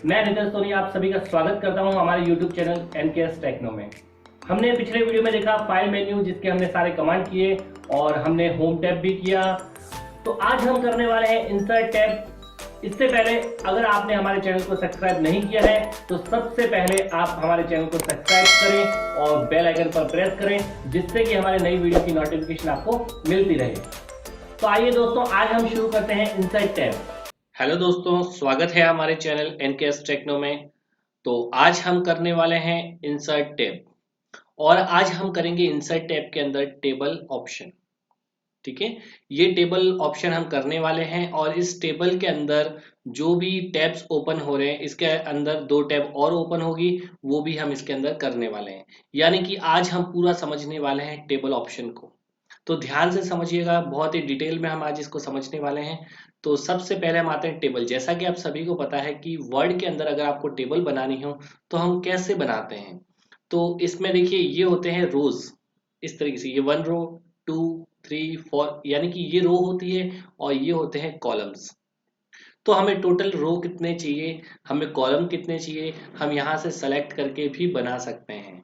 मैं रितेश सोनी आप सभी का स्वागत करता हूं हमारे YouTube चैनल एनकेएस टेक्नो में। हमने पिछले वीडियो में देखा फाइल मेन्यू जिसके हमने सारे कमांड किए और हमने होम टैब भी किया। तो आज हम करने वाले हैं इंसर्ट टैब। इससे पहले अगर आपने हमारे चैनल को सब्सक्राइब नहीं किया है तो सबसे पहले आप हमारे चैनल को सब्सक्राइब करें और बेल आइकन पर प्रेस करें जिससे कि हमारे नई वीडियो की नोटिफिकेशन आपको मिलती रहे। तो आइए दोस्तों, आज हम शुरू करते हैं इंसर्ट टैब। हेलो दोस्तों, स्वागत है हमारे चैनल एनकेएस टेक्नो में। तो आज हम करने वाले हैं इंसर्ट टैब और आज हम करेंगे इंसर्ट टैब के अंदर टेबल ऑप्शन। ठीक है, ये टेबल ऑप्शन हम करने वाले हैं और इस टेबल के अंदर जो भी टैब्स ओपन हो रहे हैं इसके अंदर दो टैब और ओपन होगी, वो भी हम इसके अंदर करने वाले हैं। यानी कि आज हम पूरा समझने वाले हैं टेबल ऑप्शन को। तो ध्यान से समझिएगा, बहुत ही डिटेल में हम आज इसको समझने वाले हैं। तो सबसे पहले हम आते हैं टेबल। जैसा कि आप सभी को पता है कि वर्ड के अंदर अगर आपको टेबल बनानी हो तो हम कैसे बनाते हैं। तो इसमें देखिए ये होते हैं रोज, इस तरीके से, ये 1 रो 2 3 4, यानी कि ये रो होती है और ये होते हैं कॉलम्स। तो हमें टोटल रो कितने चाहिए, हमें कॉलम कितने चाहिए, हम यहाँ से सेलेक्ट करके भी बना सकते हैं।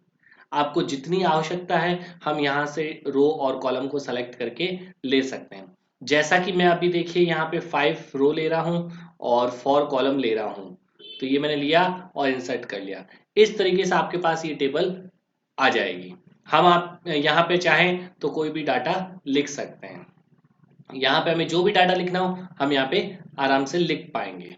आपको जितनी आवश्यकता है हम यहाँ से रो और कॉलम को सेलेक्ट करके ले सकते हैं। जैसा कि मैं अभी देखिए यहाँ पे 5 रो ले रहा हूँ और 4 कॉलम ले रहा हूँ। तो ये मैंने लिया और इंसर्ट कर लिया। इस तरीके से आपके पास ये टेबल आ जाएगी। हम आप यहाँ पे चाहें तो कोई भी डाटा लिख सकते हैं। यहाँ पे हमें जो भी डाटा लिखना हो हम यहाँ पे आराम से लिख पाएंगे।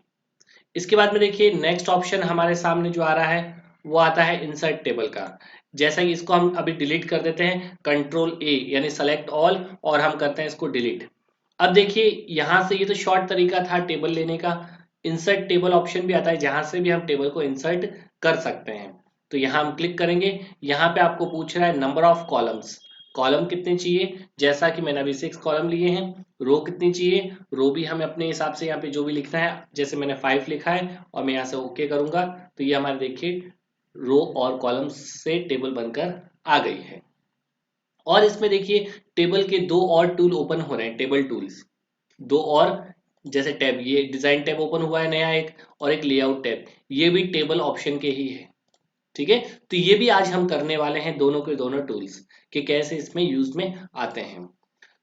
इसके बाद में देखिए नेक्स्ट ऑप्शन हमारे सामने जो आ रहा है वो आता है इंसर्ट टेबल का। जैसा कि इसको हम अभी डिलीट कर देते हैं, कंट्रोल ए यानी सेलेक्ट ऑल, और हम करते हैं इसको डिलीट। अब देखिए यहाँ से, ये तो शॉर्ट तरीका था टेबल लेने का। इंसर्ट टेबल ऑप्शन भी आता है जहां से भी हम टेबल को इंसर्ट कर सकते हैं। तो यहाँ हम क्लिक करेंगे। यहाँ पे आपको पूछ रहा है नंबर ऑफ कॉलम्स, कॉलम कितने चाहिए। जैसा कि मैंने अभी 6 कॉलम लिए हैं। रो कितनी चाहिए, रो भी हमें अपने हिसाब से यहाँ पे जो भी लिखना है, जैसे मैंने 5 लिखा है और मैं यहाँ से ओके करूंगा तो ये हमारे देखिए रो और कॉलम से टेबल बनकर आ गई है। और इसमें देखिए टेबल के दो और टूल ओपन हो रहे हैं, टेबल टूल्स दो और, जैसे टैब, ये डिजाइन टैब ओपन हुआ है नया एक, और एक लेआउट टैब, ये भी टेबल ऑप्शन के ही है। ठीक है, तो ये भी आज हम करने वाले हैं, दोनों के दोनों टूल्स कि कैसे इसमें यूज में आते हैं।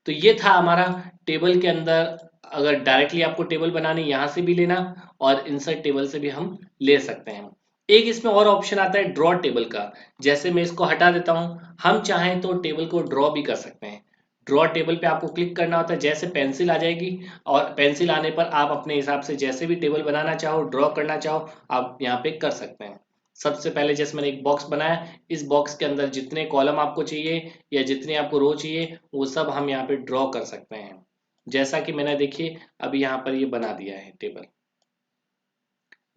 तो ये था हमारा टेबल के अंदर। अगर डायरेक्टली आपको टेबल बनानी, यहाँ से भी लेना और इंसर्ट टेबल से भी हम ले सकते हैं। एक इसमें और ऑप्शन आता है ड्रॉ टेबल का। जैसे मैं इसको हटा देता हूँ, हम चाहें तो टेबल को ड्रॉ भी कर सकते हैं। ड्रॉ टेबल पे आपको क्लिक करना होता है, जैसे पेंसिल आ जाएगी और पेंसिल आने पर आप अपने हिसाब से जैसे भी टेबल बनाना चाहो, ड्रॉ करना चाहो, आप यहाँ पे कर सकते हैं। सबसे पहले जैसे मैंने एक बॉक्स बनाया, इस बॉक्स के अंदर जितने कॉलम आपको चाहिए या जितने आपको रो चाहिए वो सब हम यहाँ पे ड्रॉ कर सकते हैं। जैसा कि मैंने देखिए अभी यहाँ पर ये बना दिया है टेबल।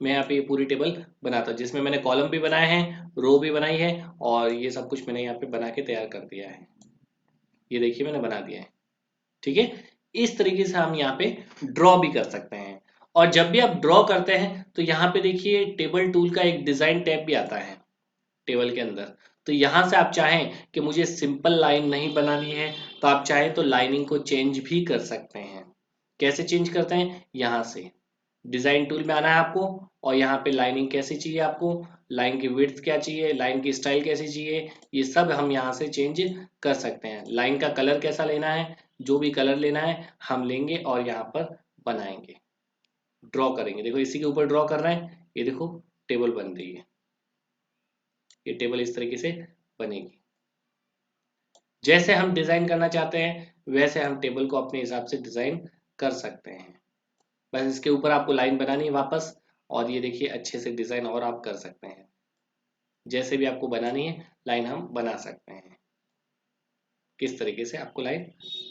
मैं यहाँ पे ये पूरी टेबल बनाता हूँ जिसमें मैंने कॉलम भी बनाए हैं, रो भी बनाई है और ये सब कुछ मैंने यहाँ पे बना के तैयार कर दिया है। ये देखिए मैंने बना दिया है। ठीक है, इस तरीके से हम यहाँ पे ड्रॉ भी कर सकते हैं। और जब भी आप ड्रॉ करते हैं तो यहाँ पे देखिए टेबल टूल का एक डिजाइन टैब भी आता है टेबल के अंदर। तो यहाँ से आप चाहें कि मुझे सिंपल लाइन नहीं बनानी है तो आप चाहें तो लाइनिंग को चेंज भी कर सकते हैं। कैसे चेंज करते हैं, यहाँ से डिजाइन टूल में आना है आपको और यहाँ पे लाइनिंग कैसी चाहिए आपको, लाइन की विड्थ क्या चाहिए, लाइन की स्टाइल कैसी चाहिए, ये सब हम यहाँ से चेंज कर सकते हैं। लाइन का कलर कैसा लेना है, जो भी कलर लेना है हम लेंगे और यहाँ पर बनाएंगे, ड्रॉ करेंगे। देखो इसी के ऊपर ड्रॉ कर रहे हैं, ये देखो टेबल बन रही है। ये टेबल इस तरीके से बनेगी। जैसे हम डिजाइन करना चाहते हैं वैसे हम टेबल को अपने हिसाब से डिजाइन कर सकते हैं। बस इसके ऊपर आपको लाइन बनानी है वापस, और ये देखिए अच्छे से डिजाइन और आप कर सकते हैं। जैसे भी आपको बनानी है लाइन हम बना सकते हैं, किस तरीके से आपको लाइन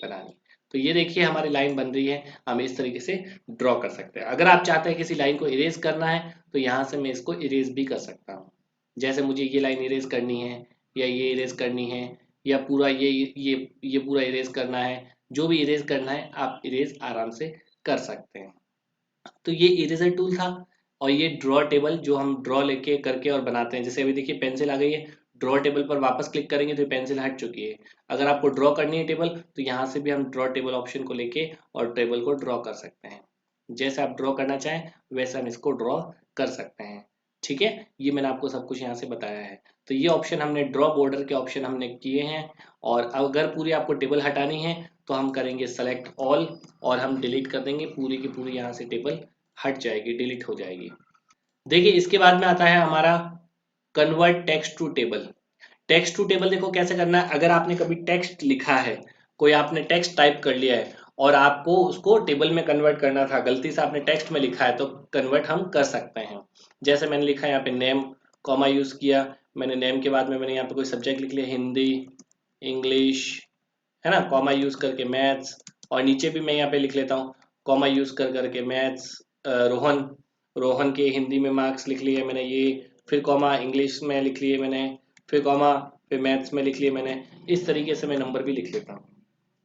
बनानी। तो ये देखिए हमारी लाइन बन रही है, हम इस तरीके से ड्रॉ कर सकते हैं। अगर आप चाहते हैं किसी लाइन को इरेज करना है तो यहाँ से मैं इसको इरेज भी कर सकता हूँ। जैसे मुझे ये लाइन इरेज करनी है या ये इरेज करनी है या पूरा ये पूरा इरेज करना है, जो भी इरेज करना है आप इरेज आराम से कर सकते हैं। तो ये इरेजर टूल था। और ये ड्रॉ टेबल जो हम ड्रॉ लेके करके और बनाते हैं। जैसे अभी देखिए पेंसिल आ गई है, ड्रॉ टेबल पर वापस क्लिक करेंगे तो पेंसिल हट चुकी है। अगर आपको ड्रॉ करनी है टेबल तो यहाँ से भी हम ड्रॉ टेबल ऑप्शन को लेके और टेबल को ड्रॉ कर सकते हैं। जैसे आप ड्रॉ करना चाहें वैसे हम इसको ड्रॉ कर सकते हैं। ठीक है, ये मैंने आपको सब कुछ यहाँ से बताया है। तो ये ऑप्शन हमने ड्रॉ बॉर्डर के ऑप्शन हमने किए हैं। और अगर पूरी आपको टेबल हटानी है तो हम करेंगे सेलेक्ट ऑल और हम डिलीट कर देंगे, पूरी की पूरी यहाँ से टेबल हट जाएगी, डिलीट हो जाएगी। देखिए इसके बाद में आता है हमारा convert text to table. Text to table देखो कैसे करना है। अगर आपने कभी टेक्स्ट लिखा है, कोई आपने टेक्स्ट टाइप कर लिया है और आपको उसको टेबल में कन्वर्ट करना था, गलती से आपने टेक्स्ट में लिखा है, तो कन्वर्ट हम कर सकते हैं। जैसे मैंने लिखा है यहाँ पे नेम, कॉमा यूज किया मैंने, नेम के बाद में मैंने यहाँ पे कोई सब्जेक्ट लिख लिया, हिंदी, इंग्लिश, है ना, कॉमा यूज करके मैथ्स, और नीचे भी मैं यहाँ पे लिख लेता हूँ कॉमा यूज कर करके मैथ्स, रोहन, रोहन के हिंदी में मार्क्स लिख लिए मैंने ये, फिर कॉमा इंग्लिश में लिख लिए मैंने, फिर कॉमा, फिर मैथ्स में लिख लिए मैंने। इस तरीके से मैं नंबर भी लिख लेता हूँ।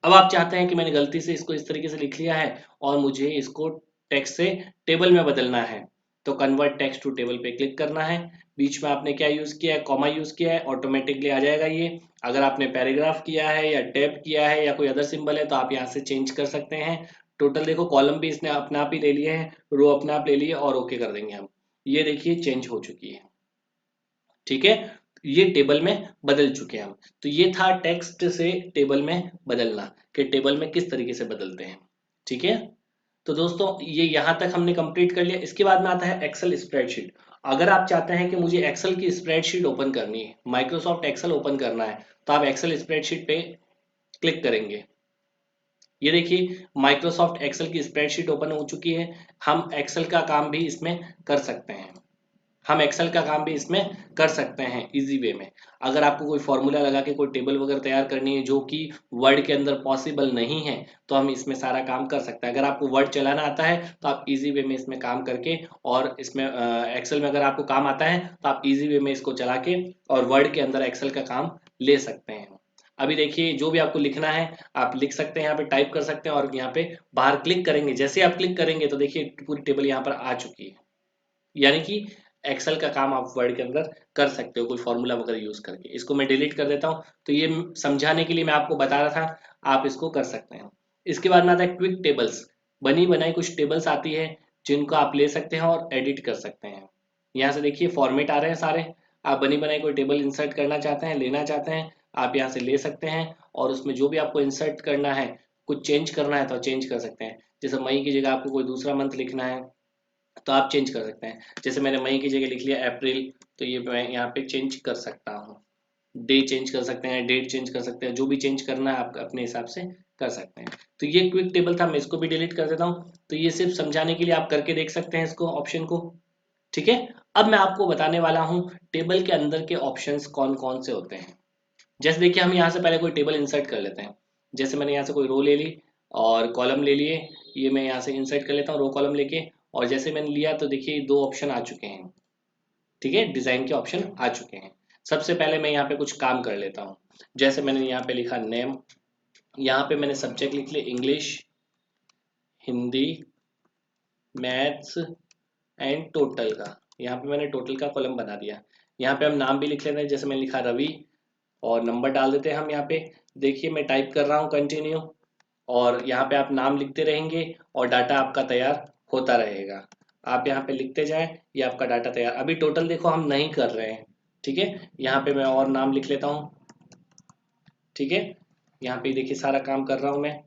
अब आप चाहते हैं कि मैंने गलती से इसको इस तरीके से लिख लिया है और मुझे इसको टेक्स्ट से टेबल में बदलना है, तो कन्वर्ट टेक्स्ट टू टेबल पे क्लिक करना है। बीच में आपने क्या यूज किया है, कॉमा यूज किया है, ऑटोमेटिकली आ जाएगा ये। अगर आपने पैराग्राफ किया है या टैब किया है या कोई अदर सिंबल है तो आप यहाँ से चेंज कर सकते हैं। टोटल देखो कॉलम भी इसने अपने आप ही ले लिए हैं, रो अपने आप ले लिए, और ओके कर देंगे हम। ये देखिए चेंज हो चुकी है। ठीक है, ये टेबल में बदल चुके हैं हम। तो ये था टेक्स्ट से टेबल में बदलना, कि टेबल में किस तरीके से बदलते हैं। ठीक है, तो दोस्तों ये यहां तक हमने कंप्लीट कर लिया। इसके बाद में आता है एक्सेल स्प्रेडशीट। अगर आप चाहते हैं कि मुझे एक्सेल की स्प्रेडशीट ओपन करनी है, माइक्रोसॉफ्ट एक्सेल ओपन करना है, तो आप एक्सेल स्प्रेडशीट पे क्लिक करेंगे। ये देखिए माइक्रोसॉफ्ट एक्सेल की स्प्रेडशीट ओपन हो चुकी है। हम एक्सेल का काम भी इसमें कर सकते हैं, हम एक्सेल का काम भी इसमें कर सकते हैं इजी वे में। अगर आपको कोई फॉर्मूला लगा के कोई टेबल वगैरह तैयार करनी है जो कि वर्ड के अंदर पॉसिबल नहीं है, तो हम इसमें सारा काम कर सकते हैं। अगर आपको वर्ड चलाना आता है तो आप इजी वे में इसमें काम करके, और इसमें एक्सेल में अगर आपको काम आता है तो आप इजी वे में इसको चला के और वर्ड के अंदर एक्सेल का काम ले सकते हैं। अभी देखिए जो भी आपको लिखना है आप लिख सकते हैं, यहाँ पे टाइप कर सकते हैं, और यहाँ पे बाहर क्लिक करेंगे, जैसे आप क्लिक करेंगे तो देखिए पूरी टेबल यहाँ पर आ चुकी है। यानी कि एक्सेल का काम आप वर्ड के अंदर कर सकते हो कोई फॉर्मूला वगैरह यूज करके। इसको मैं डिलीट कर देता हूँ। तो ये समझाने के लिए मैं आपको बता रहा था, आप इसको कर सकते हैं। इसके बाद में आता है क्विक टेबल्स। बनी बनाई कुछ टेबल्स आती है जिनको आप ले सकते हैं और एडिट कर सकते हैं। यहाँ से देखिए फॉर्मेट आ रहे हैं सारे। आप बनी बनाई कोई टेबल इंसर्ट करना चाहते हैं, लेना चाहते हैं, आप यहाँ से ले सकते हैं, और उसमें जो भी आपको इंसर्ट करना है, कुछ चेंज करना है तो चेंज कर सकते हैं। जैसे मई की जगह आपको कोई दूसरा मंथ लिखना है तो आप चेंज कर सकते हैं। जैसे मैंने मई की जगह लिख लिया अप्रैल, तो ये मैं यहाँ पे चेंज कर सकता हूँ। डे चेंज कर सकते हैं, डेट चेंज कर सकते हैं, जो भी चेंज करना है आप अपने हिसाब से कर सकते हैं। तो ये क्विक टेबल था, मैं इसको भी डिलीट कर देता हूँ। तो ये सिर्फ समझाने के लिए आप करके देख सकते हैं इसको, ऑप्शन को। ठीक है, अब मैं आपको बताने वाला हूँ टेबल के अंदर के ऑप्शंस कौन कौन से होते हैं। जैसे देखिए हम यहाँ से पहले कोई टेबल इंसर्ट कर लेते हैं। जैसे मैंने यहाँ से कोई रो ले ली और कॉलम ले लिए, ये मैं यहाँ से इंसर्ट कर लेता हूँ रो कॉलम लेके। और जैसे मैंने लिया तो देखिए दो ऑप्शन आ चुके हैं। ठीक है, डिजाइन के ऑप्शन आ चुके हैं। सबसे पहले मैं यहाँ पे कुछ काम कर लेता हूँ। जैसे मैंने यहाँ पे लिखा नेम, यहाँ पे मैंने सब्जेक्ट लिख लिया English, Hindi, maths and total का। यहाँ पे मैंने टोटल का कॉलम बना दिया। यहाँ पे हम नाम भी लिख लेते हैं, जैसे मैंने लिखा रवि, और नंबर डाल देते हैं हम यहाँ पे। देखिए मैं टाइप कर रहा हूँ कंटिन्यू, और यहाँ पे आप नाम लिखते रहेंगे और डाटा आपका तैयार होता रहेगा। आप यहाँ पे लिखते जाएं, ये आपका डाटा तैयार। अभी टोटल देखो हम नहीं कर रहे हैं। ठीक है, यहाँ पे मैं और नाम लिख लेता हूँ। ठीक है, यहाँ पे देखिए सारा काम कर रहा हूँ मैं।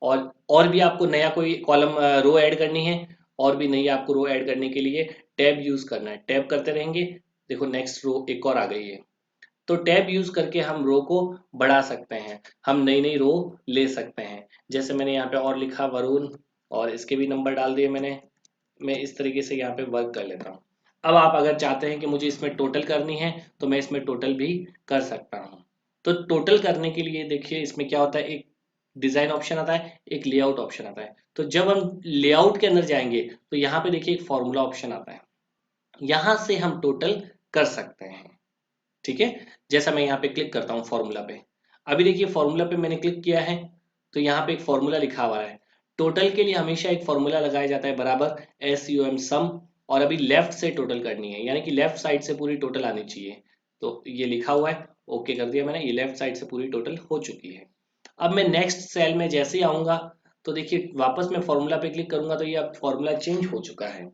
और भी आपको नया कोई कॉलम रो ऐड करनी है, और भी नई आपको रो ऐड करने के लिए टैब यूज करना है, टैब करते रहेंगे। देखो नेक्स्ट रो एक और आ गई है। तो टैब यूज करके हम रो को बढ़ा सकते हैं, हम नई नई रो ले सकते हैं। जैसे मैंने यहाँ पे और लिखा वरुण, और इसके भी नंबर डाल दिए मैंने। मैं इस तरीके से यहाँ पे वर्क कर लेता हूँ। अब आप अगर चाहते हैं कि मुझे इसमें टोटल करनी है तो मैं इसमें टोटल भी कर सकता हूँ। तो टोटल करने के लिए देखिए इसमें क्या होता है, एक डिजाइन ऑप्शन आता है, एक लेआउट ऑप्शन आता है। तो जब हम लेआउट के अंदर जाएंगे तो यहाँ पे देखिए एक फॉर्मूला ऑप्शन आता है, यहाँ से हम टोटल कर सकते हैं। ठीक है, जैसा मैं यहाँ पे क्लिक करता हूँ फॉर्मूला पे। अभी देखिए फॉर्मूला पे मैंने क्लिक किया है, तो यहाँ पे एक फॉर्मूला लिखा हुआ है। टोटल के लिए हमेशा एक फॉर्मूला लगाया जाता है, बराबर SUM सम। और अभी लेफ्ट से टोटल करनी है, यानी कि लेफ्ट साइड से पूरी टोटल आनी चाहिए। तो ये लिखा हुआ है, ओके कर दिया मैंने, ये लेफ्ट साइड से पूरी टोटल हो चुकी है। अब मैं नेक्स्ट सेल में जैसे ही आऊंगा तो देखिए वापस मैं फॉर्मूला पे क्लिक करूंगा तो ये अब फॉर्मूला चेंज हो चुका है।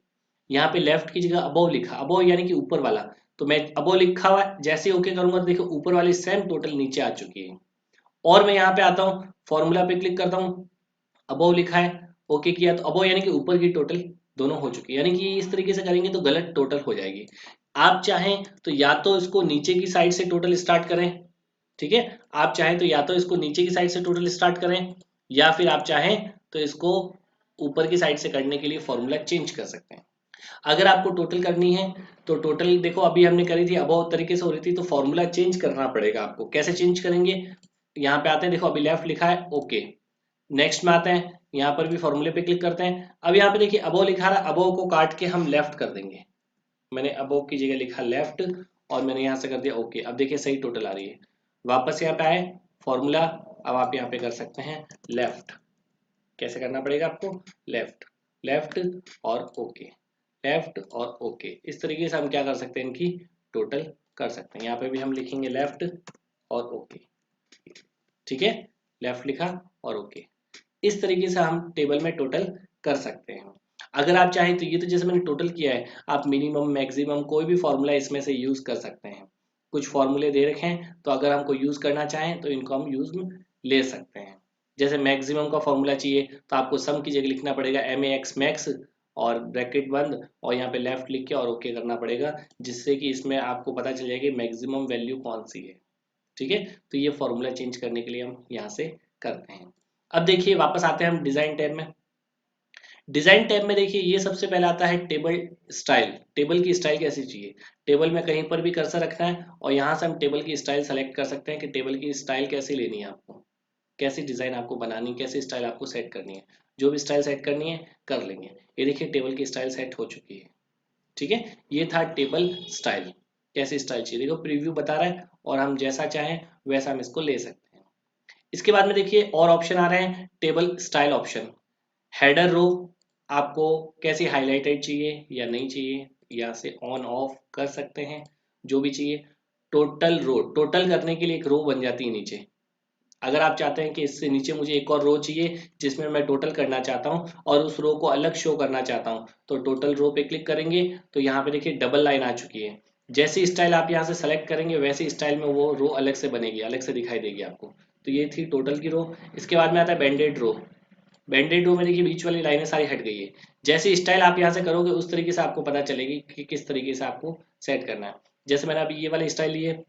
यहाँ पे लेफ्ट की जगह अबव लिखा, अबव यानी कि ऊपर वाला, तो मैं अबव लिखा हुआ है, जैसे ओके करूंगा तो देखिए ऊपर वाली सेम टोटल नीचे आ चुकी है। और मैं यहाँ पे आता हूँ, फॉर्मूला पे क्लिक करता हूँ, अबव लिखा है, ओके किया, तो अबव यानी कि ऊपर की टोटल दोनों हो चुकी है। यानी कि इस तरीके से करेंगे तो गलत टोटल हो जाएगी। आप चाहें तो या तो इसको नीचे की साइड से टोटल स्टार्ट करें, ठीक है, आप चाहें तो या तो इसको नीचे की साइड से टोटल स्टार्ट करें, या फिर आप चाहें तो इसको ऊपर की साइड से करने के लिए फॉर्मूला चेंज कर सकते हैं। अगर आपको टोटल करनी है तो टोटल देखो अभी हमने करी थी अबव तरीके से हो रही थी, तो फॉर्मूला चेंज करना पड़ेगा आपको। कैसे चेंज करेंगे, यहाँ पे आते हैं, देखो अभी लेफ्ट लिखा है, ओके, नेक्स्ट में आते हैं, यहाँ पर भी फॉर्मूले पे क्लिक करते हैं। अब यहाँ पे देखिए अबव लिखा रहा, अबव को काट के हम लेफ्ट कर देंगे, मैंने अबव की जगह लिखा लेफ्ट और मैंने यहाँ से कर दिया ओके। अब देखिए सही टोटल आ रही है। वापस यहाँ पे आए, फॉर्मूला, अब आप यहाँ पे कर सकते हैं लेफ्ट। कैसे करना पड़ेगा आपको, लेफ्ट, लेफ्ट और ओके, लेफ्ट और ओके। इस तरीके से हम क्या कर सकते हैं, इनकी टोटल कर सकते हैं। यहाँ पे भी हम लिखेंगे लेफ्ट और ओके, ठीक है, लेफ्ट लिखा और ओके। इस तरीके से हम टेबल में टोटल कर सकते हैं। अगर आप चाहें तो ये तो जैसे मैंने टोटल किया है, आप मिनिमम मैक्सिमम कोई भी फॉर्मूला इसमें से यूज कर सकते हैं। कुछ फॉर्मूले दे रखे हैं तो अगर हमको यूज करना चाहें तो इनको हम यूज में ले सकते हैं। जैसे मैक्सिमम का फॉर्मूला चाहिए तो आपको सम की जगह लिखना पड़ेगा MAX मैक्स और ब्रैकेट बंद और यहाँ पे लेफ्ट लिख के और ओके करना पड़ेगा, जिससे कि इसमें आपको पता चल जाएगा मैक्सिमम वैल्यू कौन सी है, ठीक है। तो ये फॉर्मूला चेंज करने के लिए हम यहाँ से करते हैं। अब देखिए वापस आते हैं हम डिजाइन टैब में। डिजाइन टैब में देखिए ये सबसे पहले आता है टेबल स्टाइल। टेबल की स्टाइल कैसी चाहिए, टेबल में कहीं पर भी कर्सर रखना है और यहाँ से हम टेबल की स्टाइल सेलेक्ट कर सकते हैं कि टेबल की स्टाइल कैसी लेनी है आपको, कैसी डिजाइन आपको बनानी, कैसी स्टाइल आपको सेट करनी है। जो भी स्टाइल सेट करनी है कर लेंगे। ये देखिए टेबल की स्टाइल सेट हो चुकी है, ठीक है। ये था टेबल स्टाइल, कैसी स्टाइल चाहिए देखो प्रीव्यू बता रहा है और हम जैसा चाहें वैसा हम इसको ले सकते हैं। इसके बाद में देखिए और ऑप्शन आ रहे हैं, table style option. Header row आपको कैसी हाईलाइटेड चाहिए या नहीं चाहिए, यहाँ से ऑन ऑफ कर सकते हैं, जो भी चाहिए। टोटल रो, टोटल करने के लिए एक रो बन जाती है नीचे। अगर आप चाहते हैं कि इससे नीचे मुझे एक और रो चाहिए जिसमें मैं टोटल करना चाहता हूँ और उस रो को अलग शो करना चाहता हूँ, तो टोटल रो पे क्लिक करेंगे तो यहाँ पे देखिए डबल लाइन आ चुकी है। जैसी स्टाइल आप यहाँ से सेलेक्ट करेंगे वैसी स्टाइल में वो रो अलग से बनेगी, अलग से दिखाई देगी आपको। तो ये थी टोटल की रो। इसके बाद में आता है बैंडेड रो। बैंडेड रो में देखिए बीच वाली लाइनें सारी हट गई है। जैसी स्टाइल आप यहाँ से करोगे उस तरीके से आपको पता चलेगी कि किस तरीके से आपको सेट करना है। जैसे मैंने अभी ये वाली स्टाइल ली है,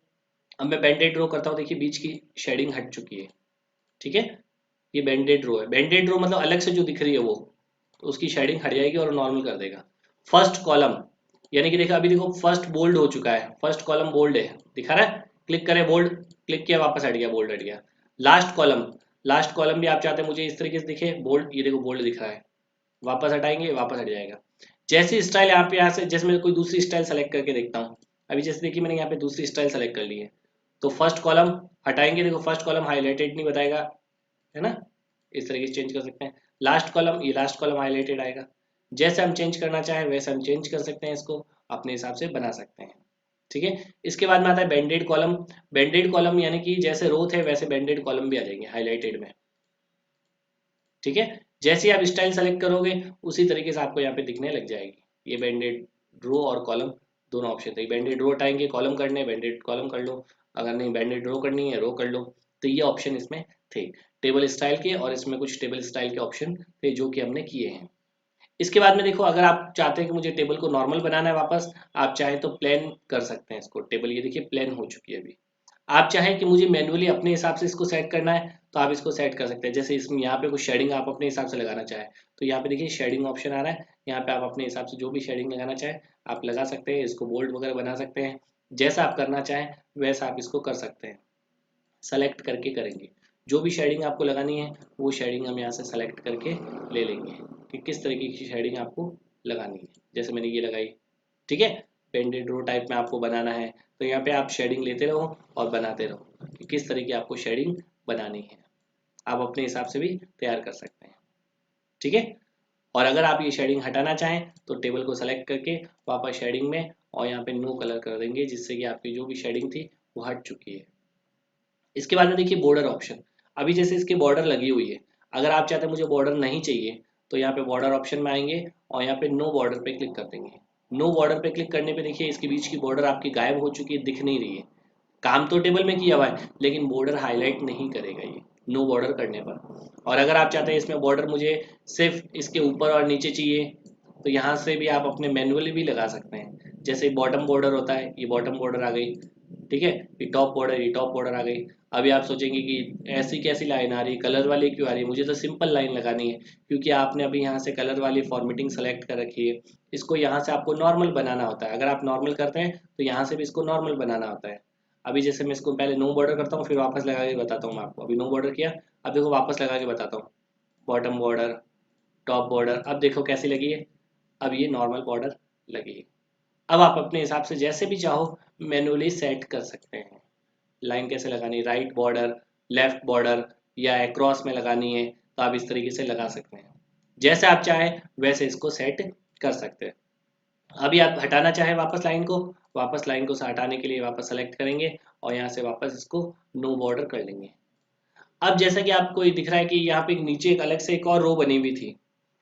अब मैं बैंडेड ड्रॉ करता हूँ, देखिए बीच की शेडिंग हट चुकी है, ठीक है। ये बैंडेड ड्रॉ है, बैंडेड ड्रॉ मतलब अलग से जो दिख रही है वो, तो उसकी शेडिंग हट जाएगी और नॉर्मल कर देगा। फर्स्ट कॉलम, यानी कि देखो अभी देखो फर्स्ट बोल्ड हो चुका है, फर्स्ट कॉलम बोल्ड है दिखा रहा है, क्लिक करें बोल्ड, क्लिक किया वापस हट गया, बोल्ड हट गया। लास्ट कॉलम, लास्ट कॉलम भी आप चाहते हैं मुझे इस तरीके से दिखे बोल्ड, ये देखो बोल्ड दिख रहा है, वापस हटाएंगे वापस हट जाएगा। जैसी स्टाइल आप यहाँ से, जैसे मैं कोई दूसरी स्टाइल सेलेक्ट करके देखता हूँ, अभी जैसे देखिए मैंने यहाँ पे दूसरी स्टाइल सेलेक्ट कर ली है, तो फर्स्ट कॉलम हटाएंगे, देखो फर्स्ट कॉलम हाईलाइटेड नहीं बताएगा, है ना, इस तरीके से चेंज कर सकते हैं। लास्ट कॉलम, ये लास्ट कॉलम हाईलाइटेड आएगा। जैसे हम चेंज करना चाहें वैसे हम चेंज कर सकते हैं, इसको अपने हिसाब से बना सकते हैं, ठीक है। इसके बाद में आता है बैंडेड कॉलम। बैंडेड कॉलम यानी कि जैसे रो थे वैसे बैंडेड कॉलम भी आ जाएंगे हाईलाइटेड में, ठीक है। जैसे आप स्टाइल सेलेक्ट करोगे उसी तरीके से आपको यहाँ पे दिखने लग जाएगी। ये बैंडेड रो और कॉलम दोनों ऑप्शन थे, बैंडेड रो हटाएंगे, कॉलम करने बैंडेड कॉलम कर लो, अगर नहीं बैंडेड रो करनी है रो कर लो। तो ये ऑप्शन इसमें थे टेबल स्टाइल के, और इसमें कुछ टेबल स्टाइल के ऑप्शन थे जो कि हमने किए हैं। इसके बाद में देखो अगर आप चाहते हैं कि मुझे टेबल को नॉर्मल बनाना है वापस, आप चाहें तो प्लेन कर सकते हैं इसको। टेबल ये देखिए प्लेन हो चुकी है अभी। आप चाहें कि मुझे मैन्युअली अपने हिसाब से इसको सेट करना है तो आप इसको सेट कर सकते हैं। जैसे इसमें यहाँ पे कुछ शेडिंग आप अपने हिसाब से लगाना चाहें तो यहाँ पे देखिए शेडिंग ऑप्शन आ रहा है, यहाँ पे आप अपने हिसाब से जो भी शेडिंग लगाना चाहें आप लगा सकते हैं, इसको बोल्ड वगैरह बना सकते हैं। जैसा आप करना चाहें वैसा आप इसको कर सकते हैं, सेलेक्ट करके करेंगे। जो भी शेडिंग आपको लगानी है वो शेडिंग हम यहाँ से सेलेक्ट करके ले लेंगे कि किस तरीके की शेडिंग आपको लगानी है। जैसे मैंने ये लगाई, ठीक है। पेंटेड रो टाइप में आपको बनाना है तो यहाँ पे आप शेडिंग लेते रहो और बनाते रहो कि किस तरह की आपको शेडिंग बनानी है, आप अपने हिसाब से भी तैयार कर सकते हैं, ठीक है। और अगर आप ये शेडिंग हटाना चाहें तो टेबल को सेलेक्ट करके वापस शेडिंग में और यहाँ पे नो कलर कर देंगे, जिससे कि आपकी जो भी शेडिंग थी वो हट चुकी है। इसके बाद में देखिए बॉर्डर ऑप्शन। अभी जैसे इसके बॉर्डर लगी हुई है, अगर आप चाहते हैं मुझे बॉर्डर नहीं चाहिए तो यहाँ पे बॉर्डर ऑप्शन में आएंगे और यहाँ पे नो बॉर्डर पे क्लिक कर देंगे। नो बॉर्डर पे क्लिक करने पे देखिए इसके बीच की बॉर्डर आपकी गायब हो चुकी है, दिख नहीं रही है। काम तो टेबल में किया हुआ है लेकिन बॉर्डर हाईलाइट नहीं करेगा ये नो बॉर्डर करने पर। और अगर आप चाहते हैं इसमें बॉर्डर मुझे सिर्फ इसके ऊपर और नीचे चाहिए तो यहाँ से भी आप अपने मैनुअली भी लगा सकते हैं। जैसे बॉटम बॉर्डर होता है, ये बॉटम बॉर्डर आ गई, ठीक है, ये टॉप बॉर्डर, ये टॉप बॉर्डर आ गई। अभी आप सोचेंगे कि ऐसी कैसी लाइन आ रही है, कलर वाली क्यों आ रही है, मुझे तो सिंपल लाइन लगानी है क्योंकि आपने अभी यहाँ से कलर वाली फॉर्मेटिंग सेलेक्ट कर रखी है। इसको यहाँ से आपको नॉर्मल बनाना होता है। अगर आप नॉर्मल करते हैं तो यहाँ से भी इसको नॉर्मल बनाना होता है। अभी जैसे मैं इसको पहले नो बॉर्डर करता हूँ फिर वापस लगा के बताता हूँ मैं आपको। अभी नो बॉर्डर किया, अब देखो वापस लगा के बताता हूँ। बॉटम बॉर्डर, टॉप बॉर्डर, अब देखो कैसी लगी है। अब ये नॉर्मल बॉर्डर लगी है। अब आप अपने हिसाब से जैसे भी चाहो मैनुअली सेट कर सकते हैं लाइन कैसे लगानी है। राइट बॉर्डर, लेफ्ट बॉर्डर या अक्रॉस में लगानी है तो आप इस तरीके से लगा सकते हैं। जैसे आप चाहें वैसे इसको सेट कर सकते हैं। अभी आप हटाना चाहें वापस लाइन को, वापस लाइन को हटाने के लिए वापस सेलेक्ट करेंगे और यहाँ से वापस इसको नो बॉर्डर कर लेंगे। अब जैसा कि आपको ये दिख रहा है कि यहाँ पे नीचे एक अलग से एक और रो बनी हुई थी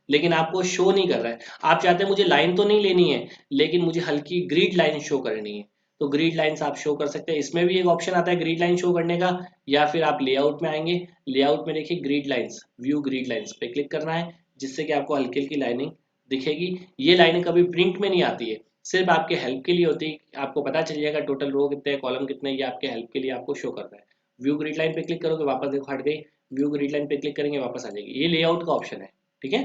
लेकिन आपको शो नहीं कर रहा है। आप चाहते हैं मुझे लाइन तो नहीं लेनी है लेकिन मुझे हल्की ग्रिड लाइन शो करनी है तो ग्रिड लाइंस आप शो कर सकते हैं। इसमें भी एक ऑप्शन आता है ग्रिड लाइन शो करने का, या फिर आप लेआउट में आएंगे। लेआउट में देखिए grid lines, view grid lines पे क्लिक करना है जिससे कि आपको हल्की हल्की लाइनिंग दिखेगी। ये लाइनिंग कभी प्रिंट में नहीं आती है, सिर्फ आपके हेल्प के लिए होती है। आपको पता चल जाएगा टोटल रो कितने हैं, कॉलम कितने हैं, ये आपके हेल्प के लिए आपको शो कर रहा है। व्यू ग्रिड लाइन पे क्लिक करोगे वापस देखो हट गई, व्यू ग्रिड लाइन पे क्लिक करेंगे वापस आ जाएगी। ये लेआउट का ऑप्शन है, ठीक है।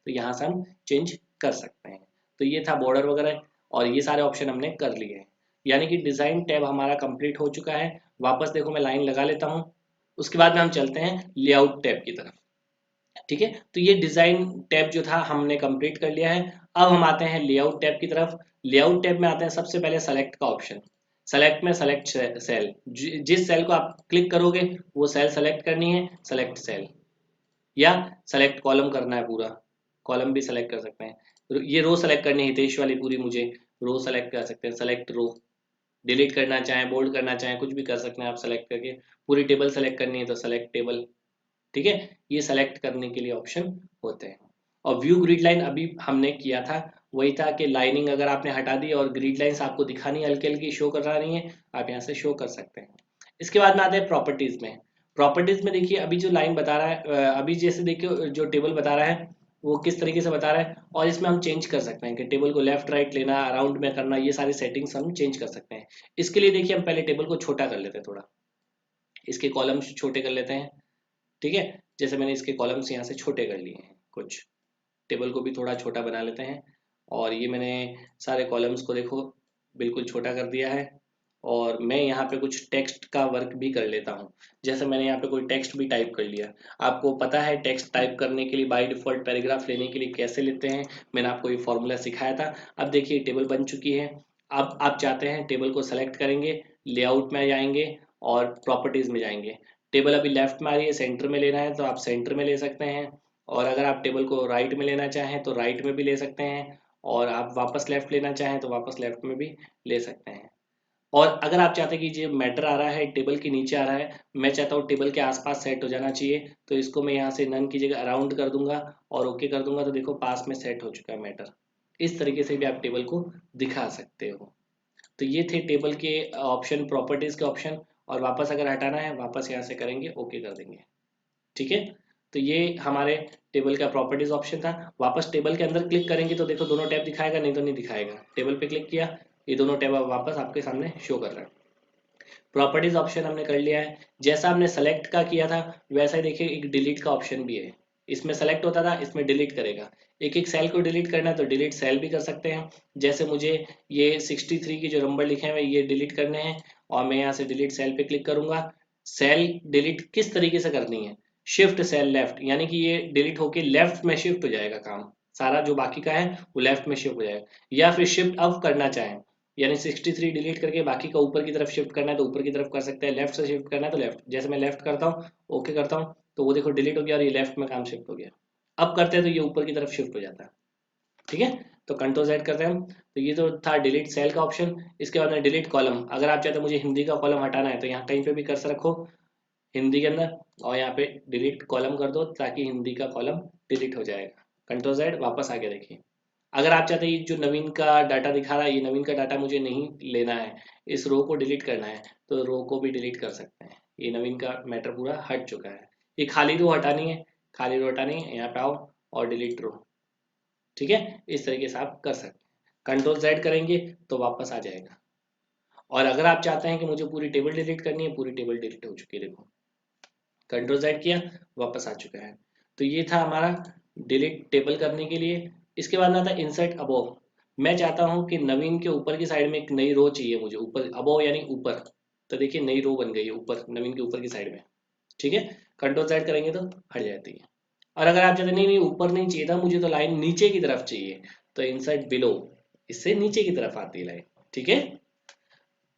तो यहाँ से हम चेंज कर सकते हैं। तो ये था बॉर्डर वगैरह और ये सारे ऑप्शन हमने कर लिए हैं। यानी कि डिज़ाइन टैब हमारा कंप्लीट हो चुका है। वापस देखो मैं लाइन लगा लेता हूँ, उसके बाद में हम चलते हैं लेआउट टैब की तरफ, ठीक है। तो ये डिज़ाइन टैब जो था हमने कंप्लीट कर लिया है। अब हम आते हैं लेआउट टैब की तरफ। लेआउट टैब में आते हैं सबसे पहले सेलेक्ट का ऑप्शन। सेलेक्ट में सेलेक्ट सेल, जिस सेल को आप क्लिक करोगे वो सेल सेलेक्ट करनी है, सेलेक्ट सेल। या सेलेक्ट कॉलम करना है पूरा, कॉलम भी सेलेक्ट कर सकते हैं। ये रो सेलेक्ट करनी है हितेश वाली पूरी, मुझे रो सेलेक्ट कर सकते हैं, सेलेक्ट रो। डिलीट करना चाहें, बोल्ड करना चाहें, कुछ भी कर सकते हैं आप सेलेक्ट करके। पूरी टेबल सेलेक्ट करनी है तो सेलेक्ट टेबल, ठीक है। ये सेलेक्ट करने के लिए ऑप्शन होते हैं। और व्यू ग्रिड लाइन अभी हमने किया था, वही था कि लाइनिंग अगर आपने हटा दी और ग्रिड लाइंस आपको दिखानी हल्की हल्की शो करा रही है, आप यहाँ से शो कर सकते हैं। इसके बाद में आते हैं प्रॉपर्टीज में। प्रॉपर्टीज में देखिए अभी जो लाइन बता रहा है, अभी जैसे देखिए जो टेबल बता रहा है वो किस तरीके से बता रहा है, और इसमें हम चेंज कर सकते हैं कि टेबल को लेफ्ट राइट लेना, अराउंड में करना, ये सारी सेटिंग्स हम चेंज कर सकते हैं। इसके लिए देखिए हम पहले टेबल को छोटा कर लेते हैं थोड़ा, इसके कॉलम्स छोटे कर लेते हैं, ठीक है। जैसे मैंने इसके कॉलम्स यहाँ से छोटे कर लिए हैं कुछ, टेबल को भी थोड़ा छोटा बना लेते हैं। और ये मैंने सारे कॉलम्स को देखो बिल्कुल छोटा कर दिया है। और मैं यहाँ पे कुछ टेक्स्ट का वर्क भी कर लेता हूँ। जैसे मैंने यहाँ पे कोई टेक्स्ट भी टाइप कर लिया। आपको पता है टेक्स्ट टाइप करने के लिए बाय डिफ़ॉल्ट पैराग्राफ लेने के लिए कैसे लेते हैं, मैंने आपको ये फॉर्मूला सिखाया था। अब देखिए टेबल बन चुकी है। अब आप चाहते हैं टेबल को सेलेक्ट करेंगे, लेआउट में जाएंगे और प्रॉपर्टीज़ में जाएंगे। टेबल अभी लेफ्ट में आ रही है, सेंटर में लेना है तो आप सेंटर में ले सकते हैं। और अगर आप टेबल को राइट में लेना चाहें तो राइट में भी ले सकते हैं। और आप वापस लेफ्ट लेना चाहें तो वापस लेफ्ट में भी ले सकते हैं। और अगर आप चाहते हैं कि जो मैटर आ रहा है टेबल के नीचे आ रहा है, मैं चाहता हूँ टेबल के आसपास सेट हो जाना चाहिए, तो इसको मैं यहाँ से नन की जगह अराउंड कर दूंगा और ओके कर दूंगा तो देखो पास में सेट हो चुका है मैटर। इस तरीके से भी आप टेबल को दिखा सकते हो। तो ये थे टेबल के ऑप्शन, प्रॉपर्टीज के ऑप्शन। और वापस अगर हटाना है वापस यहाँ से करेंगे, ओके कर देंगे, ठीक है। तो ये हमारे टेबल का प्रॉपर्टीज ऑप्शन था। वापस टेबल के अंदर क्लिक करेंगे तो देखो दोनों टैब दिखाएगा, नहीं तो नहीं दिखाएगा। टेबल पे क्लिक किया, ये दोनों टैब अब वापस आपके सामने शो कर रहा है। प्रॉपर्टीज ऑप्शन हमने कर लिया है। जैसा हमने सेलेक्ट का किया था वैसा ही देखिए एक डिलीट का ऑप्शन भी है। इसमें सेलेक्ट होता था, इसमें डिलीट करेगा। एक एक सेल को डिलीट करना है तो डिलीट सेल भी कर सकते हैं। जैसे मुझे ये 63 के जो नंबर लिखे हुए ये डिलीट करने हैं और मैं यहाँ से डिलीट सेल पे क्लिक करूंगा। सेल डिलीट किस तरीके से करनी है, शिफ्ट सेल लेफ्ट, यानी कि ये डिलीट होके लेफ्ट में शिफ्ट हो जाएगा, काम सारा जो बाकी का है वो लेफ्ट में शिफ्ट हो जाएगा। या फिर शिफ्ट अप करना चाहें, यानी 63 डिलीट करके बाकी का ऊपर की तरफ शिफ्ट करना है तो ऊपर की तरफ कर सकते हैं, लेफ्ट से शिफ्ट करना है तो लेफ्ट। जैसे मैं लेफ्ट करता हूँ, ओके करता हूँ, तो वो देखो डिलीट हो गया और ये लेफ्ट में काम शिफ्ट हो गया। अब करते हैं तो ये ऊपर की तरफ शिफ्ट हो जाता है, ठीक है। तो कंट्रोल Z करते हैं हम। तो ये तो था डिलीट सेल का ऑप्शन। इसके बाद में डिलीट कॉलम, अगर आप चाहते हैं मुझे हिंदी का कॉलम हटाना है तो यहाँ कहीं पे भी कर्सर रखो, हिंदी के अंदर, और यहाँ पे डिलीट कॉलम कर दो ताकि हिंदी का कॉलम डिलीट हो जाएगा। कंट्रोल Z, वापस आ गया। देखिए अगर आप चाहते हैं ये जो नवीन का डाटा दिखा रहा है, ये नवीन का डाटा मुझे नहीं लेना है, इस रो को डिलीट करना है, तो रो को भी डिलीट कर सकते हैं। ये नवीन का मैटर पूरा हट चुका है। ये खाली रो हटानी है, खाली रो हटानी है, यहाँ पे आओ और डिलीट रो। ठीक है, इस तरीके से आप कर सकते हैं। कंट्रोल Z करेंगे तो वापस आ जाएगा। और अगर आप चाहते हैं कि मुझे पूरी टेबल डिलीट करनी है, पूरी टेबल डिलीट हो चुकी है। देखो कंट्रोल Z किया, वापस आ चुका है। तो ये था हमारा डिलीट टेबल करने के लिए। इसके बाद में आता है इंसर्ट अबोव। मैं चाहता हूं कि नवीन के ऊपर की साइड में एक नई रो चाहिए मुझे, ऊपर, अबोव यानी ऊपर। तो देखिए नई रो बन गई है ऊपर, नवीन के ऊपर की साइड में। ठीक है, कंट्रोल Z करेंगे तो हट जाती है। और अगर आप चाहते नहीं नहीं ऊपर नहीं चाहिए था मुझे, तो लाइन नीचे की तरफ चाहिए, तो इंसर्ट बिलो, इससे नीचे की तरफ आती है लाइन। ठीक है,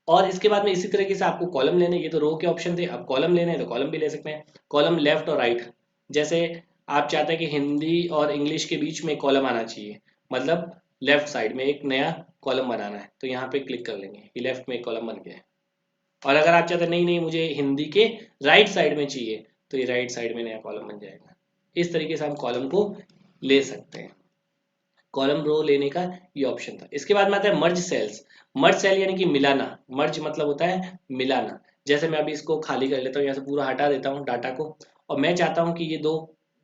और इसके बाद में इसी तरीके से आपको कॉलम लेने, ये तो रो के ऑप्शन थे, अब कॉलम लेने हैं तो कॉलम भी ले सकते हैं। कॉलम लेफ्ट और राइट, जैसे आप चाहते हैं कि हिंदी और इंग्लिश के बीच में कॉलम आना चाहिए, मतलब लेफ्ट साइड में एक नया कॉलम बनाना है, तो यहाँ पे क्लिक कर लेंगे, ये लेफ्ट में एक कॉलम बन गया है। और अगर आप चाहते हैं नहीं नहीं मुझे हिंदी के राइट साइड में चाहिए, तो ये राइट साइड में नया कॉलम बन जाएगा। इस तरीके से हम कॉलम को ले सकते हैं। कॉलम रो लेने का ये ऑप्शन था। इसके बाद में आता है मर्ज सेल्स। मर्ज सेल यानी कि मिलाना। मर्ज मतलब होता है मिलाना। जैसे मैं अभी इसको खाली कर लेता हूँ, यहाँ से पूरा हटा देता हूँ डाटा को, और मैं चाहता हूँ कि ये दो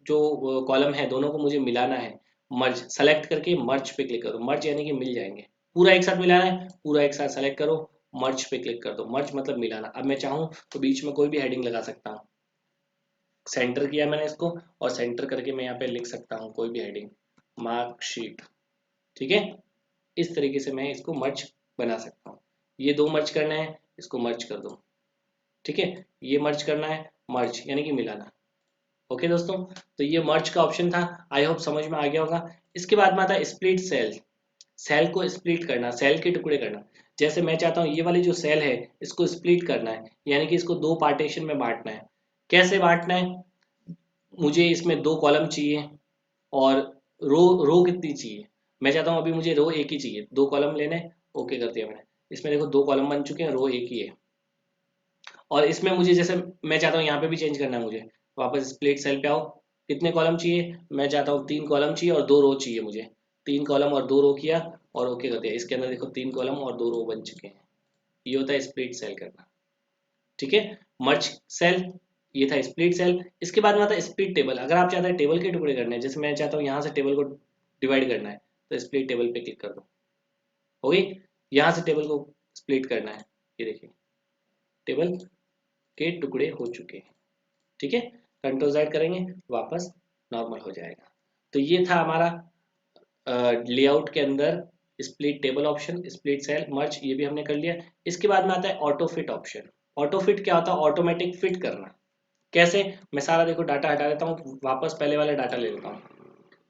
जो कॉलम है दोनों को मुझे मिलाना है। मर्ज सेलेक्ट करके मर्ज पे क्लिक करो, मर्ज यानी कि मिल जाएंगे। पूरा एक साथ मिलाना है, पूरा एक साथ सेलेक्ट करो, मर्ज पे क्लिक कर दो। मर्ज मतलब मिलाना। अब मैं चाहूँ तो बीच में कोई भी हेडिंग लगा सकता हूँ। सेंटर किया मैंने इसको, और सेंटर करके मैं यहाँ पे लिख सकता हूँ कोई भी हेडिंग, मार्कशीट। ठीक है, इस तरीके से मैं इसको मर्ज बना सकता हूँ। ये दो मर्ज करना है, इसको मर्ज कर दो। ठीक है, ये मर्ज करना है, मर्ज यानी कि मिलाना। ओके दोस्तों, तो ये मर्ज का ऑप्शन था, आई होप समझ में आ गया होगा। इसके बाद में आता है स्प्लिट सेल। सेल को स्प्लिट करना, सेल के टुकड़े करना। जैसे मैं चाहता हूँ ये वाली जो सेल है इसको स्प्लिट करना है, यानी कि इसको दो पार्टीशन में बांटना है। कैसे बांटना है, मुझे इसमें दो कॉलम चाहिए, और रो रो कितनी चाहिए, मैं चाहता हूँ अभी मुझे रो एक ही चाहिए, दो कॉलम लेने। ओके कर दिया मैंने, इसमें देखो दो कॉलम बन चुके हैं, रो एक ही है। और इसमें मुझे जैसे मैं चाहता हूँ यहाँ पे भी चेंज करना है मुझे, वापस स्प्लिट सेल पे आओ। कितने कॉलम चाहिए, मैं चाहता हूँ तीन कॉलम चाहिए और दो रो चाहिए मुझे। तीन कॉलम और दो रो किया, और ओके कर दिया। इसके अंदर देखो तीन कॉलम और दो रो बन चुके हैं। ये होता है स्प्लिट सेल करना। ठीक है, मर्ज सेल, ये था स्प्लिट सेल। इसके बाद में आता है स्प्लिट टेबल। अगर आप चाहते हैं टेबल के टुकड़े करने हैं, जैसे मैं चाहता हूँ यहाँ से टेबल को डिवाइड करना है, तो स्प्लिट टेबल पे क्लिक कर दो। हो गई, यहाँ से टेबल को स्प्लिट करना है, ये देखिए टेबल के टुकड़े हो चुके हैं। ठीक है, कंट्रोल Z करेंगे, वापस नॉर्मल हो जाएगा। तो ये था हमारा लेआउट के अंदर split table option, split cell, merge, ये भी हमने कर लिया। इसके बाद में आता है auto fit option. Auto fit क्या होता है, ऑटोमेटिक फिट करना। कैसे, मैं सारा देखो डाटा हटा देता हूँ, वापस पहले वाला डाटा ले लेता हूँ।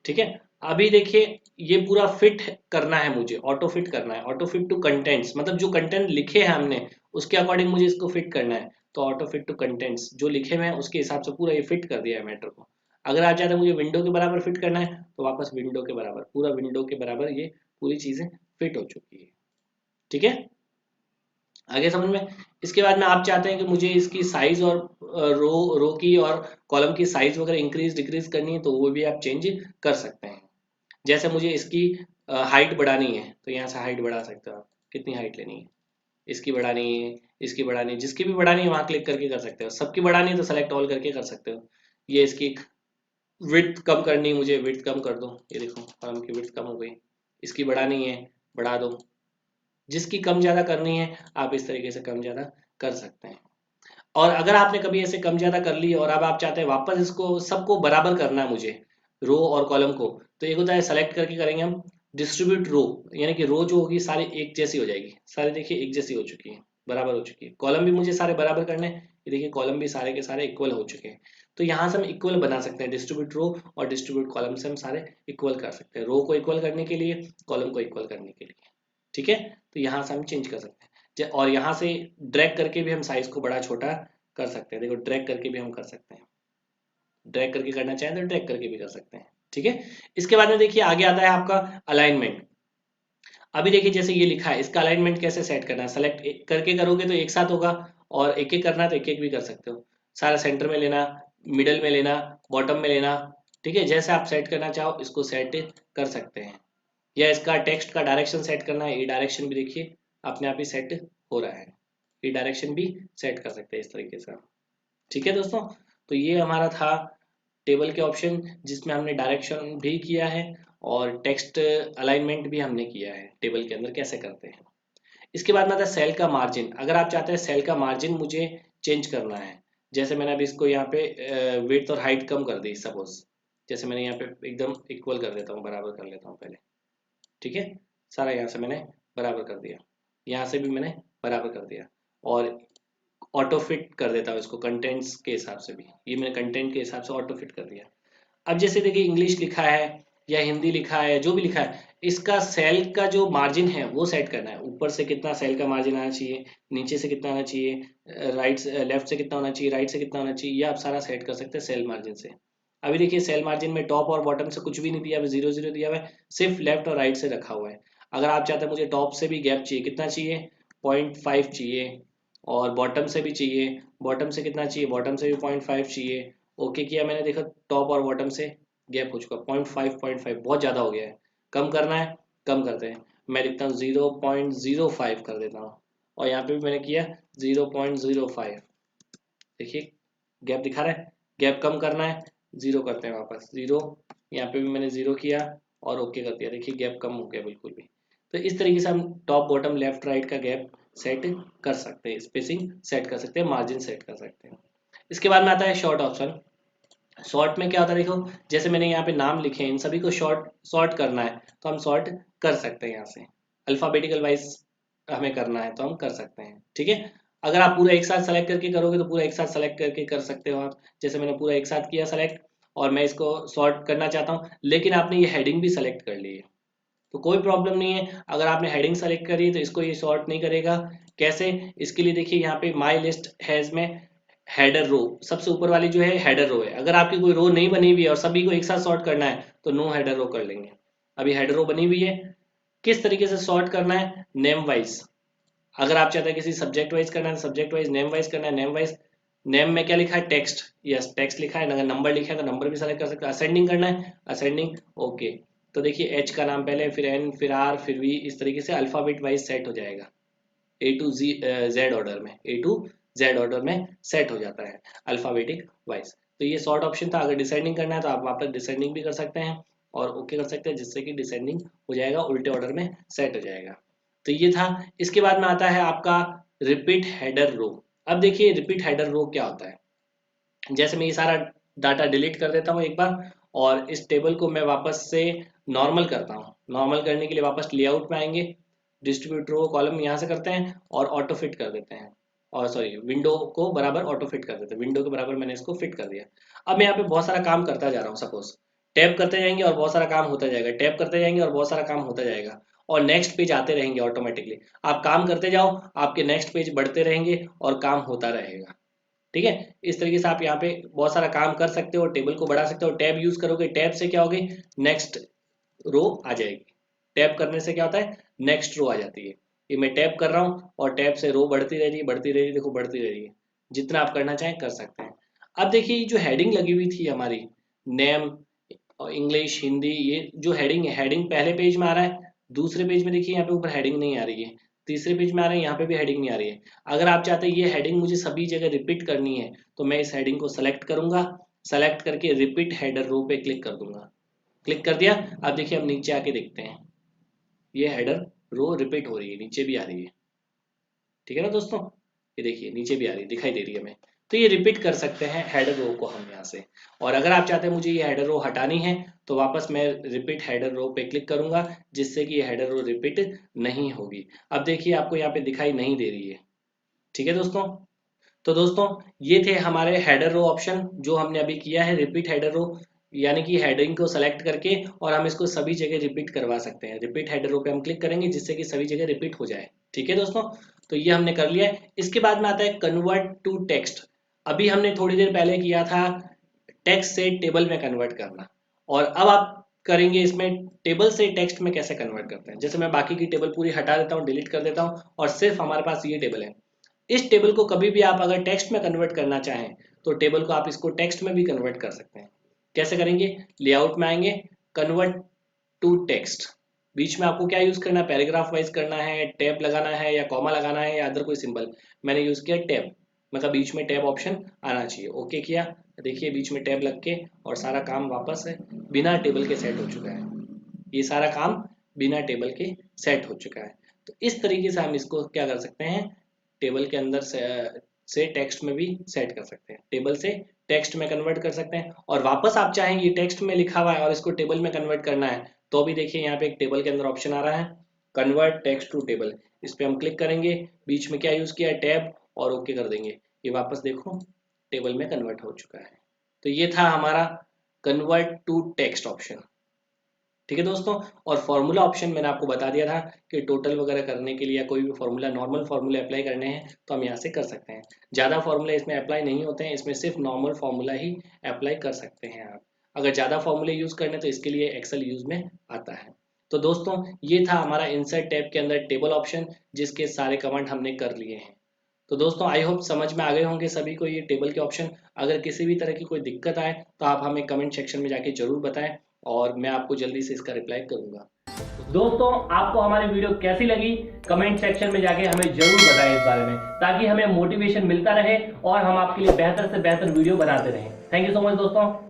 ठीक है, अभी देखिए ये पूरा फिट करना है मुझे, ऑटो फिट करना है। ऑटो फिट टू कंटेंट्स, मतलब जो कंटेंट लिखे हैं हमने उसके अकॉर्डिंग मुझे इसको फिट करना है। तो ऑटो फिट टू कंटेंट्स, जो लिखे हुए हैं उसके हिसाब से पूरा ये फिट कर दिया है मैटर को। अगर आप चाहते हैं मुझे विंडो के बराबर फिट करना है, तो वापस विंडो के बराबर, पूरा विंडो के बराबर ये पूरी चीजें फिट हो चुकी है। ठीक है, आगे समझ में। इसके बाद में आप चाहते हैं कि मुझे इसकी साइज और रो की और कॉलम की साइज वगैरह इंक्रीज डिक्रीज करनी है, तो वो भी आप चेंज कर सकते हैं। जैसे मुझे इसकी हाइट बढ़ानी है, तो यहाँ से हाइट बढ़ा सकते हो आप, कितनी हाइट लेनी है, इसकी बढ़ानी है, इसकी बढ़ानी है, जिसकी भी बढ़ानी है वहां क्लिक करके कर सकते हो। सबकी बढ़ानी है तो सेलेक्ट ऑल करके कर सकते हो। ये इसकी विड्थ कम करनी है मुझे, विड्थ कम कर दो, ये देखो कॉलम की विड्थ कम हो गई। इसकी बढ़ानी है, बढ़ा दो। जिसकी कम ज्यादा करनी है आप इस तरीके से कम ज्यादा कर सकते हैं। और अगर आपने कभी ऐसे कम ज्यादा कर ली और अब आप चाहते हैं वापस इसको सबको बराबर करना है मुझे, रो और कॉलम को, तो एक होता है सेलेक्ट करके करेंगे हम डिस्ट्रीब्यूट रो, यानी कि रो जो होगी सारी एक जैसी हो जाएगी। सारी देखिए एक जैसी हो चुकी है, बराबर हो चुकी है। कॉलम भी मुझे सारे बराबर करने हैं, ये देखिए कॉलम भी सारे के सारे इक्वल हो चुके हैं। तो यहाँ से हम इक्वल बना सकते हैं, डिस्ट्रीब्यूट रो और डिस्ट्रीब्यूट कॉलम से हम सारे इक्वल कर सकते हैं, रो को इक्वल करने के लिए, कॉलम को इक्वल करने के लिए। ठीक है, तो यहाँ से हम चेंज कर सकते हैं। और यहाँ से ड्रैग करके भी हम साइज को बड़ा छोटा कर सकते हैं। देखो ड्रैग करके भी हम कर सकते हैं, ड्रैग करके करना चाहें तो ड्रैग करके भी कर सकते हैं। ठीक है, इसके बाद में देखिए आगे आता है आपका अलाइनमेंट। अभी देखिए जैसे ये लिखा है, इसका अलाइनमेंट कैसे सेट करना है, सेलेक्ट करके करोगे तो एक साथ होगा, और एक एक करना है तो एक एक भी कर सकते हो। सारा सेंटर में लेना, मिडल में लेना, बॉटम में लेना, ठीक है। जैसे आप सेट करना चाहो इसको सेट कर सकते हैं। या इसका टेक्स्ट का डायरेक्शन सेट करना है, ये डायरेक्शन भी देखिए अपने आप ही सेट हो रहा है, ये डायरेक्शन भी सेट कर सकते हैं इस तरीके से, ठीक है दोस्तों। तो ये हमारा था टेबल के ऑप्शन जिसमें हमने डायरेक्शन भी किया है और टेक्स्ट अलाइनमेंट भी हमने किया है टेबल के अंदर कैसे करते हैं। इसके बाद में आता है सेल का मार्जिन। अगर आप चाहते हैं सेल का मार्जिन मुझे चेंज करना है, जैसे मैंने अभी इसको यहाँ पे विड्थ और हाइट कम कर दी सपोज, जैसे मैंने यहाँ पे एकदम इक्वल कर देता हूँ, बराबर कर लेता हूँ पहले, ठीक है। सारा यहाँ से मैंने बराबर कर दिया, यहाँ से भी मैंने बराबर कर दिया, और ऑटो फिट कर देता हूँ इसको कंटेंट्स के हिसाब से भी, ये मैंने कंटेंट के हिसाब से ऑटो फिट कर दिया। अब जैसे देखिए इंग्लिश लिखा है या हिंदी लिखा है, जो भी लिखा है, इसका सेल का जो मार्जिन है वो सेट करना है। ऊपर से कितना सेल का मार्जिन आना चाहिए, नीचे से कितना आना चाहिए, राइट लेफ्ट से कितना होना चाहिए, राइट से कितना होना चाहिए, ये आप सारा सेट कर सकते हैं सेल मार्जिन से। अभी देखिए सेल मार्जिन में टॉप और बॉटम से कुछ भी नहीं दिया, अभी 0 0 दिया हुआ है, सिर्फ लेफ्ट और राइट से रखा हुआ है। अगर आप चाहते हैं मुझे टॉप से भी गैप चाहिए, कितना चाहिए, 0.5 चाहिए, और बॉटम से भी चाहिए, बॉटम से कितना चाहिए, बॉटम से भी 0.5 चाहिए। ओके किया मैंने, देखा टॉप और बॉटम से गैप हो चुका, 0.5 बहुत ज़्यादा हो गया है, कम करना है कम करते हैं। मैं लिखता हूँ 0.05 कर देता हूँ, और यहाँ पे भी मैंने किया 0.05, देखिए गैप दिखा रहा है, गैप कम करना है, 0 करते हैं वापस 0, यहाँ पे भी मैंने 0 किया और ओके कर दिया, देखिए गैप कम हो गया बिल्कुल भी। तो इस तरीके से हम टॉप बॉटम लेफ्ट राइट का गैप सेट कर सकते हैं, स्पेसिंग सेट कर सकते हैं, मार्जिन सेट कर सकते हैं। इसके बाद में आता है शॉर्ट ऑप्शन। शॉर्ट में क्या होता है, देखो जैसे मैंने यहाँ पे नाम लिखे हैं, इन सभी को शॉर्ट करना है तो हम शॉर्ट कर सकते हैं, यहाँ से अल्फाबेटिकल वाइज हमें करना है तो हम कर सकते हैं, ठीक है। अगर आप पूरा एक साथ सेलेक्ट करके करोगे तो पूरा एक साथ सेलेक्ट करके कर सकते हो आप, जैसे मैंने पूरा एक साथ किया सेलेक्ट, और मैं इसको शॉर्ट करना चाहता हूँ, लेकिन आपने ये हेडिंग भी सेलेक्ट कर ली है तो कोई प्रॉब्लम नहीं है। अगर आपने हेडिंग सेलेक्ट करी तो इसको ये शॉर्ट नहीं करेगा। कैसे, इसके लिए देखिए यहाँ पे माई लिस्ट हैज में हेडर रो, सबसे ऊपर वाली जो है हेडर रो है। अगर आपकी कोई रो नहीं बनी हुई है और सभी को एक साथ सॉर्ट करना है तो नो हेडर रो कर लेंगे। अभी हेडर रो बनी हुई है, किस तरीके से सॉर्ट करना है, नेम वाइज। अगर आप चाहते हैं किसी सब्जेक्ट वाइज करना है सब्जेक्ट वाइज, नेम वाइज करना है नेम वाइज। नेम में क्या लिखा है, टेक्स्ट, यस टेक्स्ट लिखा है, अगर नंबर लिखा है तो नंबर भी सेलेक्ट कर सकते हैं। असेंडिंग करना है असेंडिंग, ओके। तो देखिए एच का नाम पहले, फिर एन, फिर आर, फिर वी, इस तरीके से अल्फाबेट वाइज सेट हो जाएगा, ए टू जेड ऑर्डर में, ए टू जेड ऑर्डर में सेट हो जाता है अल्फाबेटिक वाइज। तो ये शॉर्ट ऑप्शन था। अगर डिसेंडिंग करना है तो आप वापस डिसेंडिंग भी कर सकते हैं और ओके कर सकते हैं, जिससे कि डिसेंडिंग हो जाएगा, उल्टे ऑर्डर में सेट हो जाएगा। तो ये था। इसके बाद में आता है आपका रिपीट हेडर रो। अब देखिए रिपीट हेडर रो क्या होता है, जैसे मैं ये सारा डाटा डिलीट कर देता हूँ एक बार, और इस टेबल को मैं वापस से नॉर्मल करता हूँ। नॉर्मल करने के लिए वापस लेआउट में आएंगे, डिस्ट्रीब्यूट रो कॉलम यहाँ से करते हैं और ऑटो फिट कर देते हैं, और सॉरी विंडो को बराबर ऑटो फिट कर देते हैं, विंडो के बराबर मैंने इसको फिट कर दिया। अब मैं यहाँ पे बहुत सारा काम करता जा रहा हूँ, सपोज टैप करते जाएंगे और बहुत सारा काम होता जाएगा, टैप करते जाएंगे और बहुत सारा काम होता जाएगा, और नेक्स्ट पेज आते रहेंगे ऑटोमेटिकली। आप काम करते जाओ, आपके नेक्स्ट पेज बढ़ते रहेंगे और काम होता रहेगा, ठीक है। इस तरीके से आप यहाँ पे बहुत सारा काम कर सकते हो, टेबल को बढ़ा सकते हो। टैब यूज करोगे, टैब से क्या होगी, नेक्स्ट रो आ जाएगी। टैप करने से क्या होता है, नेक्स्ट रो आ जाती है। ये मैं टैप कर रहा हूँ और टैप से रो बढ़ती रह रही है, बढ़ती रह रही है, देखो बढ़ती रह रही है। जितना आप करना चाहें कर सकते हैं। अब देखिए जो हेडिंग लगी हुई थी हमारी, नेम और इंग्लिश हिंदी, ये जो हेडिंग है, हेडिंग पहले पेज में आ रहा है, दूसरे पेज में देखिए यहाँ पे ऊपर हेडिंग नहीं आ रही है, तीसरे पेज में आ रहा है, यहाँ पे भी हेडिंग नहीं आ रही है। अगर आप चाहते हैं ये हेडिंग मुझे सभी जगह रिपीट करनी है तो मैं इस हेडिंग को सेलेक्ट करूंगा, सेलेक्ट करके रिपीट हेडर रो पे क्लिक कर दूंगा, क्लिक कर दिया। अब देखिए हम नीचे आके देखते हैं, ये हेडर रो रिपीट हो रही है, नीचे भी आ रही है, ठीक है ना दोस्तों। ये देखिए नीचे भी आ रही है, दिखाई दे रही है हमें। तो ये रिपीट कर सकते हैं हेडर रो को हम यहाँ से। और अगर आप चाहते हैं मुझे ये हेडर रो हटानी है तो वापस मैं रिपीट हेडर रो पे क्लिक करूंगा, जिससे कि ये हेडर रो रिपीट नहीं होगी। अब देखिए आपको यहाँ पे दिखाई नहीं दे रही है, ठीक है दोस्तों। तो दोस्तों ये थे हमारे हेडर रो ऑप्शन जो हमने अभी किया है, रिपीट हेडर रो, यानी कि हेडिंग को सेलेक्ट करके और हम इसको सभी जगह रिपीट करवा सकते हैं। रिपीट हेडर रो पे हम क्लिक करेंगे जिससे कि सभी जगह रिपीट हो जाए, ठीक है दोस्तों। तो ये हमने कर लिया है। इसके बाद में आता है कन्वर्ट टू टेक्स्ट। अभी हमने थोड़ी देर पहले किया था टेक्स्ट से टेबल में कन्वर्ट करना, और अब आप करेंगे इसमें टेबल से टेक्स्ट में कैसे कन्वर्ट करते हैं। जैसे मैं बाकी की टेबल पूरी हटा देता हूँ, डिलीट कर देता हूँ, और सिर्फ हमारे पास ये टेबल है। इस टेबल को कभी भी आप अगर टेक्स्ट में कन्वर्ट करना चाहें तो टेबल को आप इसको टेक्स्ट में भी कन्वर्ट कर सकते हैं। कैसे करेंगे? लेआउट में आएंगे, कन्वर्ट टू टेक्स्ट, बीच में आपको क्या यूज करना है? पैराग्राफ वाइज करना है, टैब लगाना है या कॉमा लगाना है या अदर कोई सिंबल। मैंने यूज किया टैब, मैं कहा बीच में टैब ऑप्शन आना चाहिए। ओके किया, देखिए बीच में टैब लग के और सारा काम वापस है बिना टेबल के सेट हो चुका है। ये सारा काम बिना टेबल के सेट हो चुका है। तो इस तरीके से हम इसको क्या कर सकते हैं, टेबल के अंदर से टेक्स्ट में भी सेट कर सकते हैं, टेबल से टेक्स्ट में कन्वर्ट कर सकते हैं। और वापस आप चाहेंगे टेक्स्ट में लिखा हुआ है और इसको टेबल में कन्वर्ट करना है तो भी देखिए यहाँ पे एक टेबल के अंदर ऑप्शन आ रहा है, कन्वर्ट टेक्स्ट टू टेबल। इस पे हम क्लिक करेंगे, बीच में क्या यूज किया है? टैब, और ओके कर देंगे। ये वापस देखो टेबल में कन्वर्ट हो चुका है। तो ये था हमारा कन्वर्ट टू टेक्स्ट ऑप्शन। ठीक है दोस्तों, और फॉर्मूला ऑप्शन मैंने आपको बता दिया था कि टोटल वगैरह करने के लिए या कोई भी फॉर्मूला, नॉर्मल फॉर्मूला अप्लाई करने हैं तो हम यहाँ से कर सकते हैं। ज़्यादा फॉर्मूला इसमें अप्लाई नहीं होते हैं, इसमें सिर्फ नॉर्मल फॉर्मूला ही अप्लाई कर सकते हैं आप। अगर ज़्यादा फॉर्मूले यूज़ करने तो इसके लिए एक्सेल यूज़ में आता है। तो दोस्तों ये था हमारा इंसर्ट टैब के अंदर टेबल ऑप्शन, जिसके सारे कमांड हमने कर लिए हैं। तो दोस्तों आई होप समझ में आ गए होंगे सभी को ये टेबल के ऑप्शन। अगर किसी भी तरह की कोई दिक्कत आए तो आप हमें कमेंट सेक्शन में जाके जरूर बताएं और मैं आपको जल्दी से इसका रिप्लाई करूंगा। दोस्तों आपको हमारी वीडियो कैसी लगी कमेंट सेक्शन में जाके हमें जरूर बताएं इस बारे में, ताकि हमें मोटिवेशन मिलता रहे और हम आपके लिए बेहतर से बेहतर वीडियो बनाते रहें। थैंक यू सो मच दोस्तों।